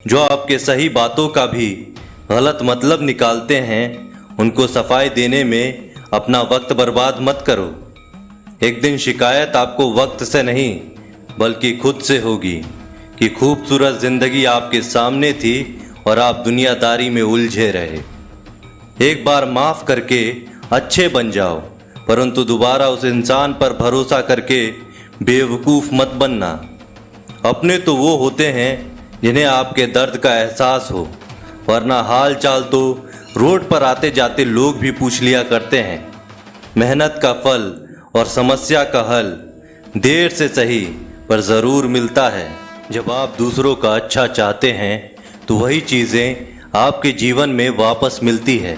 जो आपके सही बातों का भी गलत मतलब निकालते हैं, उनको सफाई देने में अपना वक्त बर्बाद मत करो। एक दिन शिकायत आपको वक्त से नहीं बल्कि खुद से होगी कि खूबसूरत जिंदगी आपके सामने थी और आप दुनियादारी में उलझे रहे। एक बार माफ़ करके अच्छे बन जाओ, परंतु दोबारा उस इंसान पर भरोसा करके बेवकूफ़ मत बनना। अपने तो वो होते हैं जिन्हें आपके दर्द का एहसास हो, वरना हाल चाल तो रोड पर आते जाते लोग भी पूछ लिया करते हैं। मेहनत का फल और समस्या का हल देर से सही पर ज़रूर मिलता है। जब आप दूसरों का अच्छा चाहते हैं तो वही चीज़ें आपके जीवन में वापस मिलती है।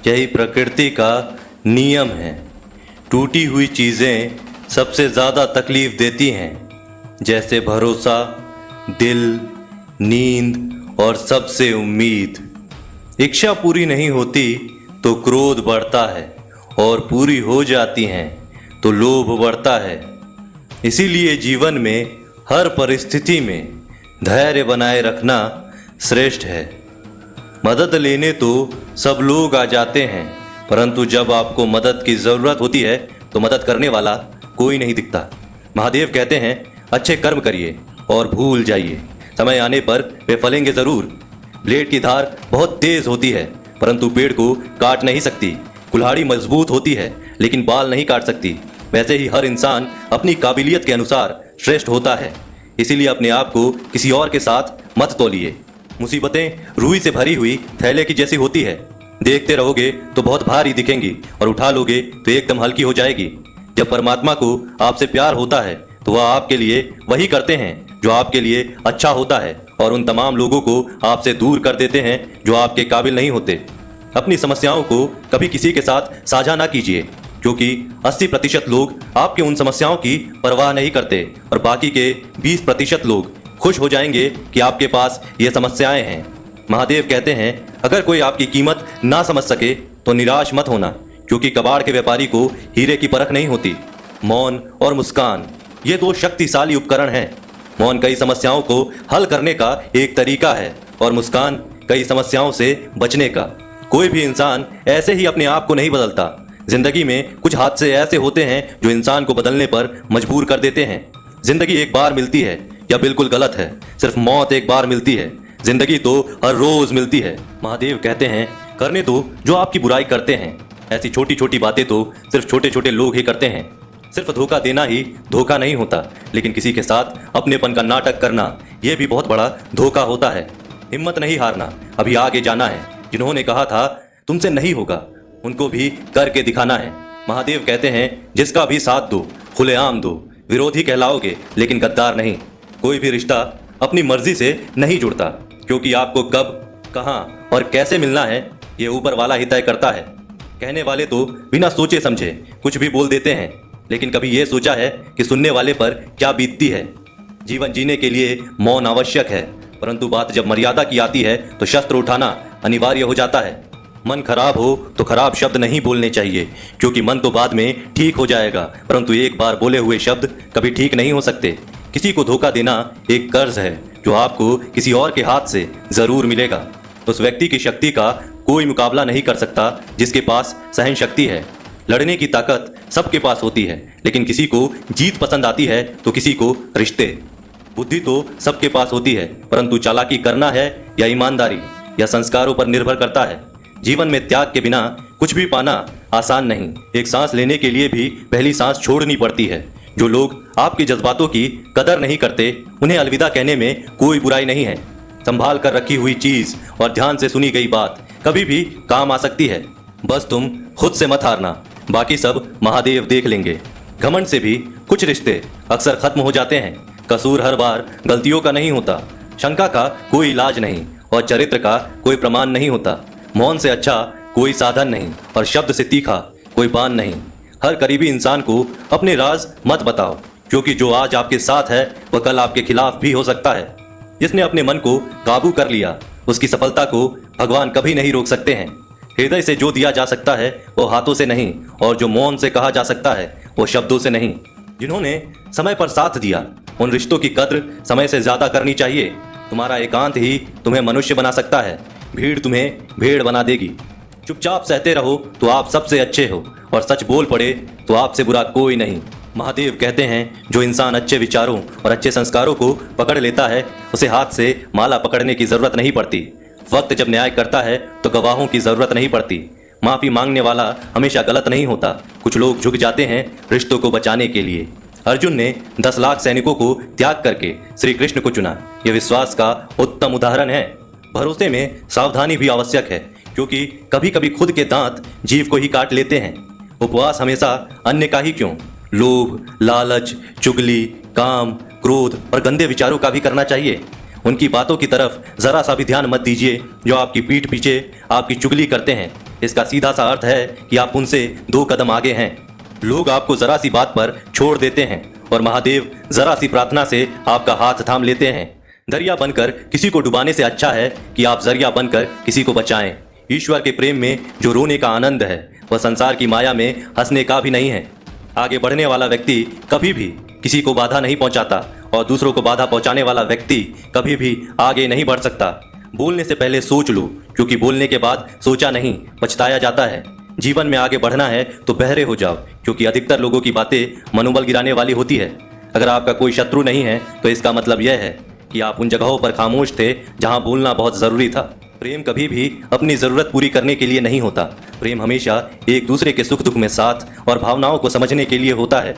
यही प्रकृति का नियम है। टूटी हुई चीज़ें सबसे ज़्यादा तकलीफ़ देती हैं, जैसे भरोसा, दिल, नींद और सबसे उम्मीद। इच्छा पूरी नहीं होती तो क्रोध बढ़ता है और पूरी हो जाती हैं तो लोभ बढ़ता है। इसीलिए जीवन में हर परिस्थिति में धैर्य बनाए रखना श्रेष्ठ है। मदद लेने तो सब लोग आ जाते हैं, परंतु जब आपको मदद की ज़रूरत होती है तो मदद करने वाला कोई नहीं दिखता। महादेव कहते हैं, अच्छे कर्म करिए और भूल जाइए, समय आने पर वे फलेंगे ज़रूर। ब्लेड की धार बहुत तेज होती है, परंतु पेड़ को काट नहीं सकती। कुल्हाड़ी मजबूत होती है लेकिन बाल नहीं काट सकती। वैसे ही हर इंसान अपनी काबिलियत के अनुसार श्रेष्ठ होता है। इसीलिए अपने आप को किसी और के साथ मत तौलिए। मुसीबतें रुई से भरी हुई थैले की जैसी होती है, देखते रहोगे तो बहुत भारी दिखेंगी और उठा लोगे तो एकदम हल्की हो जाएगी। जब परमात्मा को आपसे प्यार होता है तो वह आपके लिए वही करते हैं जो आपके लिए अच्छा होता है, और उन तमाम लोगों को आपसे दूर कर देते हैं जो आपके काबिल नहीं होते। अपनी समस्याओं को कभी किसी के साथ साझा ना कीजिए, क्योंकि 80% लोग आपके उन समस्याओं की परवाह नहीं करते और बाकी के 20% लोग खुश हो जाएंगे कि आपके पास ये समस्याएं हैं। महादेव कहते हैं, अगर कोई आपकी कीमत ना समझ सके तो निराश मत होना, क्योंकि कबाड़ के व्यापारी को हीरे की परख नहीं होती। मौन और मुस्कान ये दो शक्तिशाली उपकरण हैं। मौन कई समस्याओं को हल करने का एक तरीका है और मुस्कान कई समस्याओं से बचने का। कोई भी इंसान ऐसे ही अपने आप को नहीं बदलता। जिंदगी में कुछ हादसे ऐसे होते हैं जो इंसान को बदलने पर मजबूर कर देते हैं। जिंदगी एक बार मिलती है, यह बिल्कुल गलत है। सिर्फ मौत एक बार मिलती है, जिंदगी तो हर रोज मिलती है। महादेव कहते हैं, करने दो जो आपकी बुराई करते हैं। ऐसी छोटी छोटी बातें तो सिर्फ छोटे छोटे लोग ही करते हैं। सिर्फ धोखा देना ही धोखा नहीं होता, लेकिन किसी के साथ अपनेपन का नाटक करना यह भी बहुत बड़ा धोखा होता है। हिम्मत नहीं हारना, अभी आगे जाना है। जिन्होंने कहा था तुमसे नहीं होगा, उनको भी करके दिखाना है। महादेव कहते हैं, जिसका भी साथ दो, खुलेआम दो। विरोधी कहलाओगे लेकिन गद्दार नहीं। कोई भी रिश्ता अपनी मर्जी से नहीं जुड़ता, क्योंकि आपको कब, कहाँ और कैसे मिलना है ये ऊपर वाला ही तय करता है। कहने वाले तो बिना सोचे समझे कुछ भी बोल देते हैं, लेकिन कभी ये सोचा है कि सुनने वाले पर क्या बीतती है। जीवन जीने के लिए मौन आवश्यक है, परंतु बात जब मर्यादा की आती है तो शस्त्र उठाना अनिवार्य हो जाता है। मन खराब हो तो खराब शब्द नहीं बोलने चाहिए, क्योंकि मन तो बाद में ठीक हो जाएगा, परंतु एक बार बोले हुए शब्द कभी ठीक नहीं हो सकते। किसी को धोखा देना एक कर्ज है जो आपको किसी और के हाथ से ज़रूर मिलेगा। उस व्यक्ति की शक्ति का कोई मुकाबला नहीं कर सकता जिसके पास सहन शक्ति है। लड़ने की ताकत सबके पास होती है, लेकिन किसी को जीत पसंद आती है तो किसी को रिश्ते। बुद्धि तो सबके पास होती है, परंतु चालाकी करना है या ईमानदारी या संस्कारों पर निर्भर करता है। जीवन में त्याग के बिना कुछ भी पाना आसान नहीं। एक सांस लेने के लिए भी पहली सांस छोड़नी पड़ती है। जो लोग आपके जज्बातों की कदर नहीं करते, उन्हें अलविदा कहने में कोई बुराई नहीं है। संभाल कर रखी हुई चीज़ और ध्यान से सुनी गई बात कभी भी काम आ सकती है। बस तुम खुद से मत हारना, बाकी सब महादेव देख लेंगे। घमंड से भी कुछ रिश्ते अक्सर खत्म हो जाते हैं। कसूर हर बार गलतियों का नहीं होता, शंका का कोई इलाज नहीं और चरित्र का कोई प्रमाण नहीं होता। मौन से अच्छा कोई साधन नहीं और शब्द से तीखा कोई बाण नहीं। हर करीबी इंसान को अपने राज मत बताओ, क्योंकि जो आज आपके साथ है वह कल आपके खिलाफ भी हो सकता है। जिसने अपने मन को काबू कर लिया, उसकी सफलता को भगवान कभी नहीं रोक सकते हैं। हृदय से जो दिया जा सकता है वो हाथों से नहीं, और जो मौन से कहा जा सकता है वो शब्दों से नहीं। जिन्होंने समय पर साथ दिया, उन रिश्तों की कद्र समय से ज़्यादा करनी चाहिए। तुम्हारा एकांत ही तुम्हें मनुष्य बना सकता है। भीड़ तुम्हें भेड़ बना देगी। चुपचाप सहते रहो तो आप सबसे अच्छे हो, और सच बोल पड़े तो आपसे बुरा कोई नहीं। महादेव कहते हैं, जो इंसान अच्छे विचारों और अच्छे संस्कारों को पकड़ लेता है, उसे हाथ से माला पकड़ने की जरूरत नहीं पड़ती। वक्त जब न्याय करता है तो गवाहों की जरूरत नहीं पड़ती। माफी मांगने वाला हमेशा गलत नहीं होता। कुछ लोग झुक जाते हैं रिश्तों को बचाने के लिए। अर्जुन ने 10 लाख सैनिकों को त्याग करके श्री कृष्ण को चुना। यह विश्वास का उत्तम उदाहरण है। भरोसे में सावधानी भी आवश्यक है, क्योंकि कभी कभी खुद के दांत जीव को ही काट लेते हैं। उपवास हमेशा अन्य का ही क्यों, लोभ, लालच, चुगली, काम, क्रोध और गंदे विचारों का भी करना चाहिए। उनकी बातों की तरफ जरा सा भी ध्यान मत दीजिए जो आपकी पीठ पीछे आपकी चुगली करते हैं। इसका सीधा सा अर्थ है कि आप उनसे 2 कदम आगे हैं। लोग आपको जरा सी बात पर छोड़ देते हैं, और महादेव जरा सी प्रार्थना से आपका हाथ थाम लेते हैं। दरिया बनकर किसी को डुबाने से अच्छा है कि आप जरिया बनकर किसी को बचाएं। ईश्वर के प्रेम में जो रोने का आनंद है, वह संसार की माया में हंसने का भी नहीं है। आगे बढ़ने वाला व्यक्ति कभी भी किसी को बाधा नहीं पहुंचाता, और दूसरों को बाधा पहुंचाने वाला व्यक्ति कभी भी आगे नहीं बढ़ सकता। बोलने से पहले सोच लो, क्योंकि बोलने के बाद सोचा नहीं पछताया जाता है। जीवन में आगे बढ़ना है तो बहरे हो जाओ, क्योंकि अधिकतर लोगों की बातें मनोबल गिराने वाली होती है। अगर आपका कोई शत्रु नहीं है तो इसका मतलब यह है कि आप उन जगहों पर खामोश थे जहां बोलना बहुत ज़रूरी था। प्रेम कभी भी अपनी ज़रूरत पूरी करने के लिए नहीं होता। प्रेम हमेशा एक दूसरे के सुख दुख में साथ और भावनाओं को समझने के लिए होता है।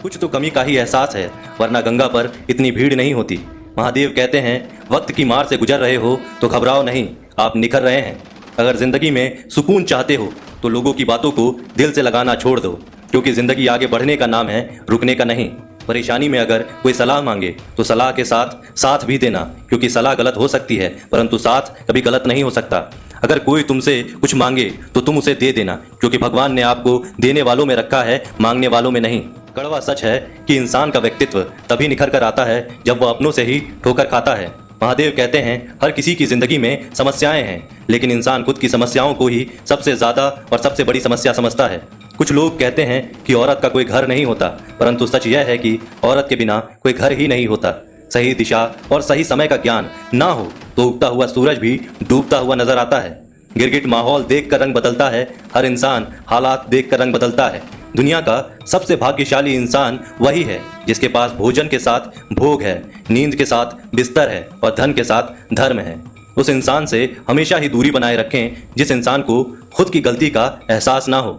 कुछ तो कमी का ही एहसास है, वरना गंगा पर इतनी भीड़ नहीं होती। महादेव कहते हैं, वक्त की मार से गुजर रहे हो तो घबराओ नहीं, आप निखर रहे हैं। अगर जिंदगी में सुकून चाहते हो तो लोगों की बातों को दिल से लगाना छोड़ दो, क्योंकि जिंदगी आगे बढ़ने का नाम है, रुकने का नहीं। परेशानी में अगर कोई सलाह मांगे तो सलाह के साथ साथ भी देना, क्योंकि सलाह गलत हो सकती है परंतु साथ कभी गलत नहीं हो सकता। अगर कोई तुमसे कुछ मांगे तो तुम उसे दे देना, क्योंकि भगवान ने आपको देने वालों में रखा है, मांगने वालों में नहीं। कड़वा सच है कि इंसान का व्यक्तित्व तभी निखर कर आता है जब वह अपनों से ही ठोकर खाता है। महादेव कहते हैं, हर किसी की जिंदगी में समस्याएं हैं, लेकिन इंसान खुद की समस्याओं को ही सबसे ज्यादा और सबसे बड़ी समस्या समझता है। कुछ लोग कहते हैं कि औरत का कोई घर नहीं होता, परंतु सच यह है कि औरत के बिना कोई घर ही नहीं होता। सही दिशा और सही समय का ज्ञान ना हो तो उगता हुआ सूरज भी डूबता हुआ नजर आता है। गिरगिट माहौल देखकर रंग बदलता है, हर इंसान हालात देखकर रंग बदलता है। दुनिया का सबसे भाग्यशाली इंसान वही है जिसके पास भोजन के साथ भोग है, नींद के साथ बिस्तर है और धन के साथ धर्म है। उस इंसान से हमेशा ही दूरी बनाए रखें जिस इंसान को खुद की गलती का एहसास ना हो।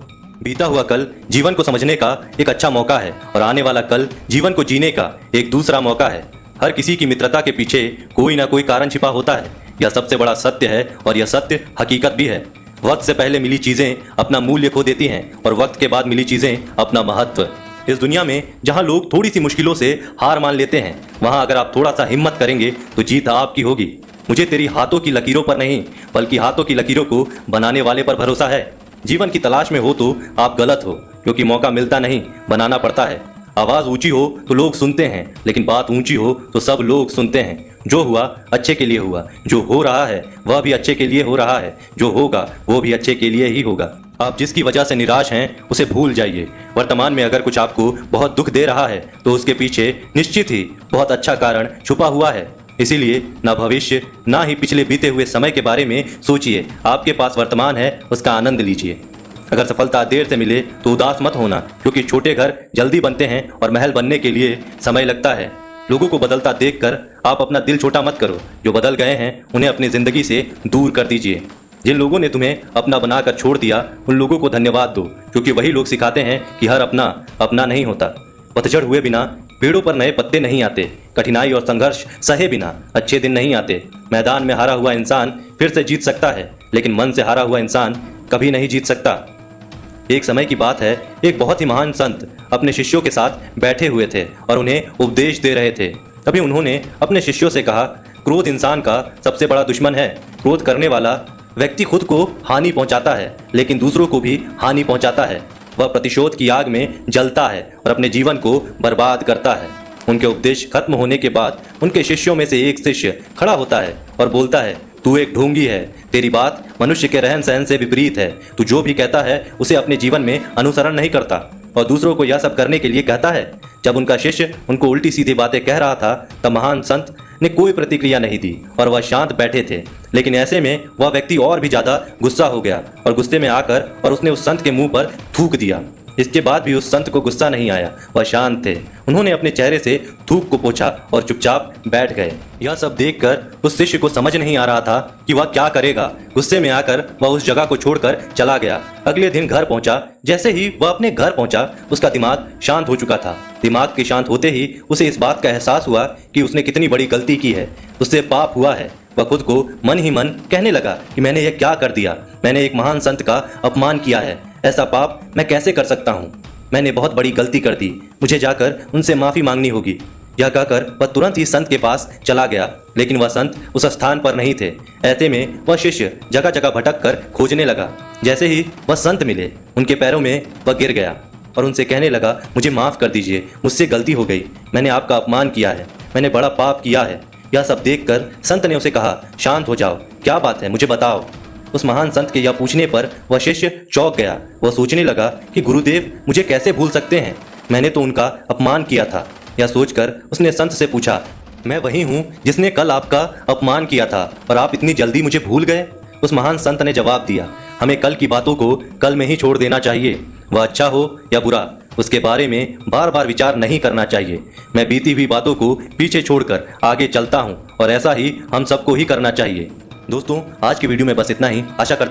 बीता हुआ कल जीवन को समझने का एक अच्छा मौका है, और आने वाला कल जीवन को जीने का एक दूसरा मौका है। हर किसी की मित्रता के पीछे कोई ना कोई कारण छिपा होता है। यह सबसे बड़ा सत्य है, और यह सत्य हकीकत भी है। वक्त से पहले मिली चीजें अपना मूल्य खो देती हैं, और वक्त के बाद मिली चीजें अपना महत्व। इस दुनिया में जहां लोग थोड़ी सी मुश्किलों से हार मान लेते हैं, वहां अगर आप थोड़ा सा हिम्मत करेंगे तो जीत आपकी होगी। मुझे तेरी हाथों की लकीरों पर नहीं, बल्कि हाथों की लकीरों को बनाने वाले पर भरोसा है। जीवन की तलाश में हो तो आप गलत हो, क्योंकि मौका मिलता नहीं, बनाना पड़ता है। आवाज ऊंची हो तो लोग सुनते हैं, लेकिन बात ऊंची हो तो सब लोग सुनते हैं। जो हुआ अच्छे के लिए हुआ, जो हो रहा है वह भी अच्छे के लिए हो रहा है, जो होगा वो भी अच्छे के लिए ही होगा। आप जिसकी वजह से निराश हैं उसे भूल जाइए। वर्तमान में अगर कुछ आपको बहुत दुख दे रहा है तो उसके पीछे निश्चित ही बहुत अच्छा कारण छुपा हुआ है। इसीलिए ना भविष्य ना ही पिछले बीते हुए समय के बारे में सोचिए। आपके पास वर्तमान है, उसका आनंद लीजिए। अगर सफलता देर से मिले तो उदास मत होना, क्योंकि छोटे घर जल्दी बनते हैं और महल बनने के लिए समय लगता है। लोगों को बदलता देखकर आप अपना दिल छोटा मत करो। जो बदल गए हैं उन्हें अपनी जिंदगी से दूर कर दीजिए। जिन लोगों ने तुम्हें अपना बनाकर छोड़ दिया उन लोगों को धन्यवाद दो, क्योंकि वही लोग सिखाते हैं कि हर अपना अपना नहीं होता। पतझड़ हुए बिना पेड़ों पर नए पत्ते नहीं आते। कठिनाई और संघर्ष सहे बिना अच्छे दिन नहीं आते। मैदान में हारा हुआ इंसान फिर से जीत सकता है, लेकिन मन से हारा हुआ इंसान कभी नहीं जीत सकता। एक समय की बात है, एक बहुत ही महान संत अपने शिष्यों के साथ बैठे हुए थे और उन्हें उपदेश दे रहे थे। तभी उन्होंने अपने शिष्यों से कहा, क्रोध इंसान का सबसे बड़ा दुश्मन है। क्रोध करने वाला व्यक्ति खुद को हानि पहुंचाता है, लेकिन दूसरों को भी हानि पहुंचाता है। वह प्रतिशोध की आग में जलता है और अपने जीवन को बर्बाद करता है। उनके उपदेश खत्म होने के बाद उनके शिष्यों में से एक शिष्य खड़ा होता है और बोलता है, तू एक ढोंगी है। तेरी बात मनुष्य के रहन सहन से विपरीत है। तू जो भी कहता है उसे अपने जीवन में अनुसरण नहीं करता और दूसरों को यह सब करने के लिए कहता है। जब उनका शिष्य उनको उल्टी सीधी बातें कह रहा था तब महान संत ने कोई प्रतिक्रिया नहीं दी और वह शांत बैठे थे। लेकिन ऐसे में वह व्यक्ति और भी ज्यादा गुस्सा हो गया और गुस्से में आकर और उसने उस संत के मुंह पर थूक दिया। इसके बाद भी उस संत को गुस्सा नहीं आया, वह शांत थे। उन्होंने अपने चेहरे से थूक को पोंछा और चुपचाप बैठ गए। यह सब देखकर उस शिष्य को समझ नहीं आ रहा था कि वह क्या करेगा। गुस्से में आकर वह उस जगह को छोड़कर चला गया। अगले दिन घर पहुंचा। जैसे ही वह अपने घर पहुंचा, उसका दिमाग शांत हो चुका था। दिमाग के शांत होते ही उसे इस बात का एहसास हुआ कि उसने कितनी बड़ी गलती की है, उससे पाप हुआ है। वह खुद को मन ही मन कहने लगा कि मैंने यह क्या कर दिया, मैंने एक महान संत का अपमान किया है, ऐसा पाप मैं कैसे कर सकता हूँ, मैंने बहुत बड़ी गलती कर दी, मुझे जाकर उनसे माफ़ी मांगनी होगी। यह कहकर वह तुरंत ही संत के पास चला गया। लेकिन वह संत उस स्थान पर नहीं थे। ऐसे में वह शिष्य जगह जगह भटक कर खोजने लगा। जैसे ही वह संत मिले, उनके पैरों में वह गिर गया और उनसे कहने लगा, मुझे माफ़ कर दीजिए, मुझसे गलती हो गई, मैंने आपका अपमान किया है, मैंने बड़ा पाप किया है। यह सब देखकर संत ने उसे कहा, शांत हो जाओ, क्या बात है, मुझे बताओ। उस महान संत के यह पूछने पर वह शिष्य चौंक गया। वह सोचने लगा कि गुरुदेव मुझे कैसे भूल सकते हैं, मैंने तो उनका अपमान किया था। यह सोचकर उसने संत से पूछा, मैं वही हूँ जिसने कल आपका अपमान किया था और आप इतनी जल्दी मुझे भूल गए। उस महान संत ने जवाब दिया, हमें कल की बातों को कल में ही छोड़ देना चाहिए। वह अच्छा हो या बुरा, उसके बारे में बार बार विचार नहीं करना चाहिए। मैं बीती हुई बातों को पीछे छोड़कर आगे चलता हूँ और ऐसा ही हम सबको ही करना चाहिए। दोस्तों, आज की वीडियो में बस इतना ही। आशा करता